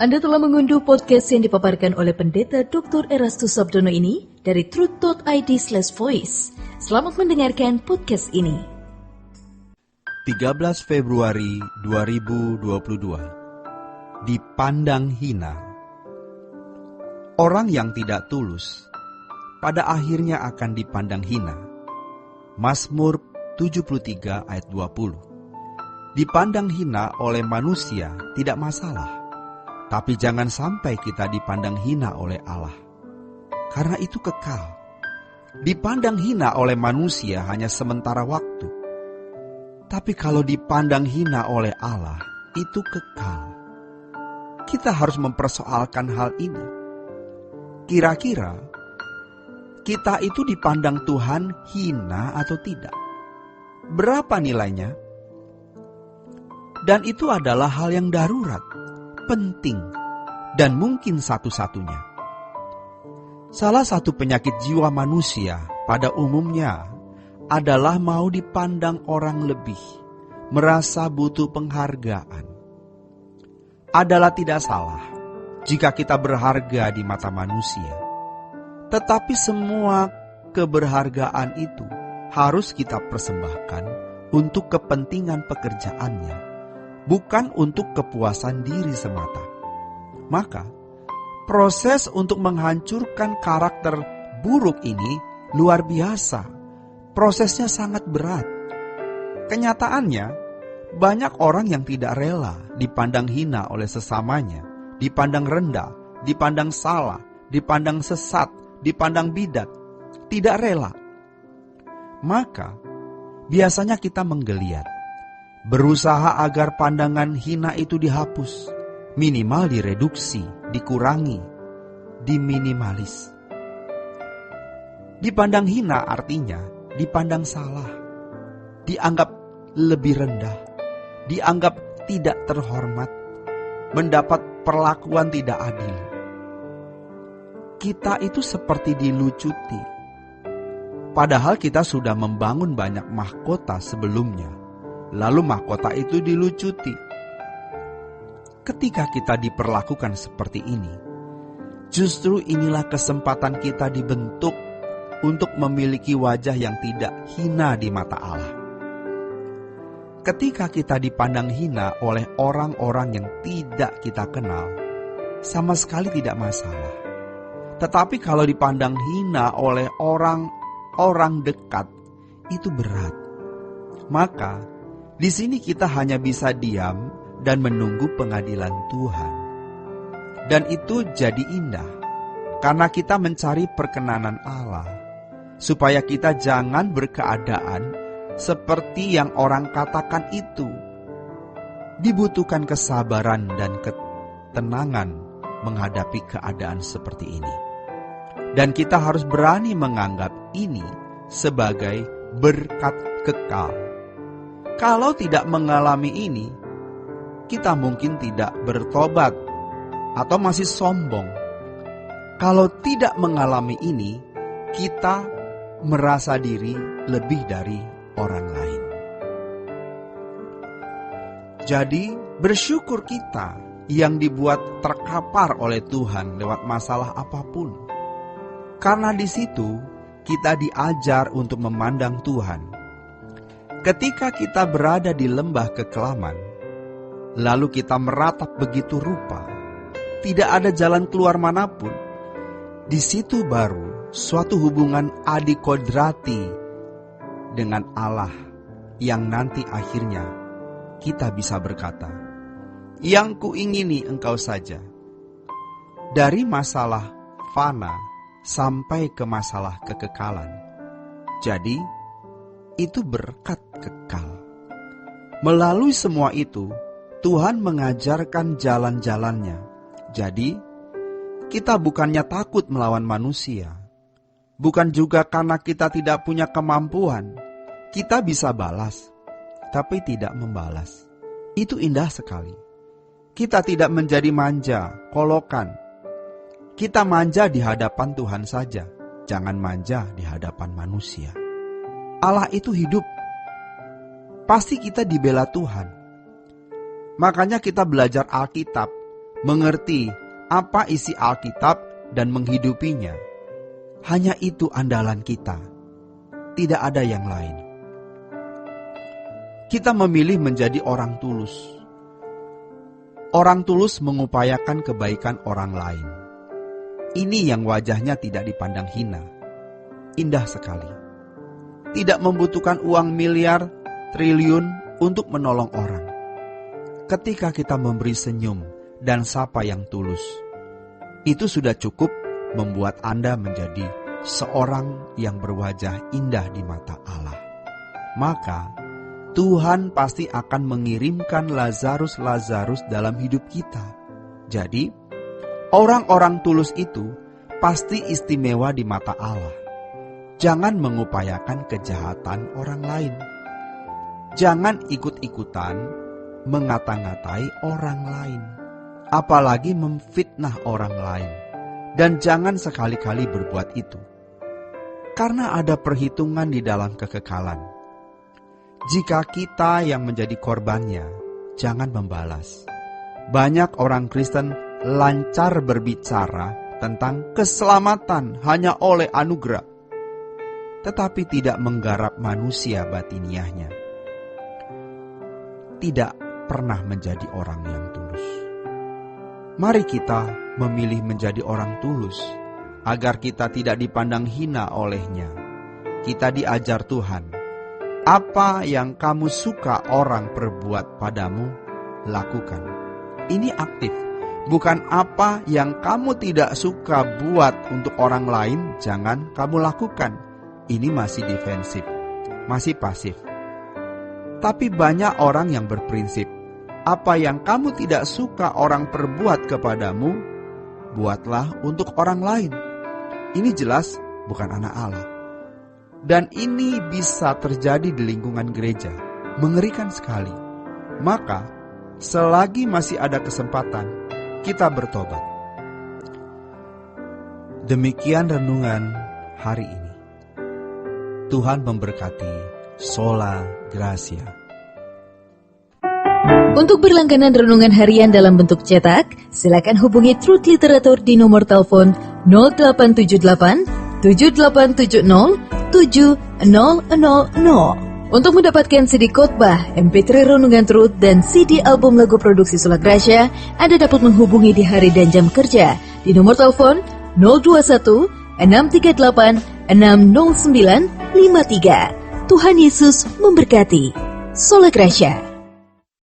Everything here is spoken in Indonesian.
Anda telah mengunduh podcast yang dipaparkan oleh Pendeta Dr. Erastus Sabdono ini dari truth.id/voice. Selamat mendengarkan podcast ini. 13 Februari 2022. Dipandang hina. Orang yang tidak tulus pada akhirnya akan dipandang hina. Mazmur 73 ayat 20. Dipandang hina oleh manusia tidak masalah. Tapi jangan sampai kita dipandang hina oleh Allah. Karena itu kekal. Dipandang hina oleh manusia hanya sementara waktu. Tapi kalau dipandang hina oleh Allah, itu kekal. Kita harus mempersoalkan hal ini. Kira-kira kita itu dipandang Tuhan hina atau tidak? Berapa nilainya? Dan itu adalah hal yang darurat, penting, dan mungkin satu-satunya. Salah satu penyakit jiwa manusia pada umumnya adalah mau dipandang orang lebih, merasa butuh penghargaan. Adalah tidak salah jika kita berharga di mata manusia. Tetapi semua keberhargaan itu harus kita persembahkan untuk kepentingan pekerjaannya, bukan untuk kepuasan diri semata. Maka, proses untuk menghancurkan karakter buruk ini luar biasa. Prosesnya sangat berat. Kenyataannya, banyak orang yang tidak rela dipandang hina oleh sesamanya, dipandang rendah, dipandang salah, dipandang sesat, dipandang bidat, tidak rela. Maka, biasanya kita menggeliat, berusaha agar pandangan hina itu dihapus, minimal direduksi, dikurangi, diminimalis. Dipandang hina artinya dipandang salah, dianggap lebih rendah, dianggap tidak terhormat, mendapat perlakuan tidak adil. Kita itu seperti dilucuti, padahal kita sudah membangun banyak mahkota sebelumnya. Lalu mahkota itu dilucuti. Ketika kita diperlakukan seperti ini, justru inilah kesempatan kita dibentuk untuk memiliki wajah yang tidak hina di mata Allah. Ketika kita dipandang hina oleh orang-orang yang tidak kita kenal, sama sekali tidak masalah. Tetapi kalau dipandang hina oleh orang-orang dekat, itu berat. Maka di sini kita hanya bisa diam dan menunggu pengadilan Tuhan. Dan itu jadi indah, karena kita mencari perkenanan Allah, supaya kita jangan berkeadaan seperti yang orang katakan itu. Dibutuhkan kesabaran dan ketenangan menghadapi keadaan seperti ini. Dan kita harus berani menganggap ini sebagai berkat kekal. Kalau tidak mengalami ini, kita mungkin tidak bertobat atau masih sombong. Kalau tidak mengalami ini, kita merasa diri lebih dari orang lain. Jadi, bersyukur kita yang dibuat terkapar oleh Tuhan lewat masalah apapun. Karena di situ kita diajar untuk memandang Tuhan. Ketika kita berada di lembah kekelaman, lalu kita meratap begitu rupa, tidak ada jalan keluar manapun, di situ baru suatu hubungan adikodrati dengan Allah yang nanti akhirnya kita bisa berkata, "Yang kuingini engkau saja." Dari masalah fana sampai ke masalah kekekalan. Jadi, itu berkat kekal. Melalui semua itu, Tuhan mengajarkan jalan-jalannya. Jadi, kita bukannya takut melawan manusia. Bukan juga karena kita tidak punya kemampuan. Kita bisa balas, tapi tidak membalas. Itu indah sekali. Kita tidak menjadi manja, kolokan. Kita manja di hadapan Tuhan saja, jangan manja di hadapan manusia. Allah itu hidup. Pasti kita dibela Tuhan. Makanya kita belajar Alkitab mengerti apa isi Alkitab dan menghidupinya. Hanya itu andalan kita, tidak ada yang lain. Kita memilih menjadi orang tulus. Orang tulus mengupayakan kebaikan orang lain. Ini yang wajahnya tidak dipandang hina. Indah sekali. Tidak membutuhkan uang miliar, triliun untuk menolong orang. Ketika kita memberi senyum dan sapa yang tulus, itu sudah cukup membuat Anda menjadi seorang yang berwajah indah di mata Allah. Maka Tuhan pasti akan mengirimkan Lazarus dalam hidup kita. Jadi, orang-orang tulus itu pasti istimewa di mata Allah. Jangan mengupayakan kejahatan orang lain. Jangan ikut-ikutan mengata-ngatai orang lain, apalagi memfitnah orang lain. Dan jangan sekali-kali berbuat itu, karena ada perhitungan di dalam kekekalan. Jika kita yang menjadi korbannya, jangan membalas. Banyak orang Kristen lancar berbicara tentang keselamatan hanya oleh anugerah, tetapi tidak menggarap manusia batiniahnya. Tidak pernah menjadi orang yang tulus. Mari kita memilih menjadi orang tulus, agar kita tidak dipandang hina olehnya. Kita diajar Tuhan, apa yang kamu suka orang perbuat padamu, lakukan. Ini aktif, bukan apa yang kamu tidak suka buat untuk orang lain, jangan kamu lakukan. Ini masih defensif, masih pasif. Tapi banyak orang yang berprinsip, apa yang kamu tidak suka orang perbuat kepadamu, buatlah untuk orang lain. Ini jelas bukan anak Allah. Dan ini bisa terjadi di lingkungan gereja. Mengerikan sekali. Maka, selagi masih ada kesempatan, kita bertobat. Demikian renungan hari ini. Tuhan memberkati. Sola Gracia. Untuk berlangganan renungan harian dalam bentuk cetak, silakan hubungi Truth Literatur di nomor telepon 0878 7870 7000. Untuk mendapatkan CD khotbah, MP3 renungan Truth, dan CD album lagu produksi Sola Gracia, Anda dapat menghubungi di hari dan jam kerja di nomor telepon 021 638 60953. Tuhan Yesus memberkati. Sola Gracia.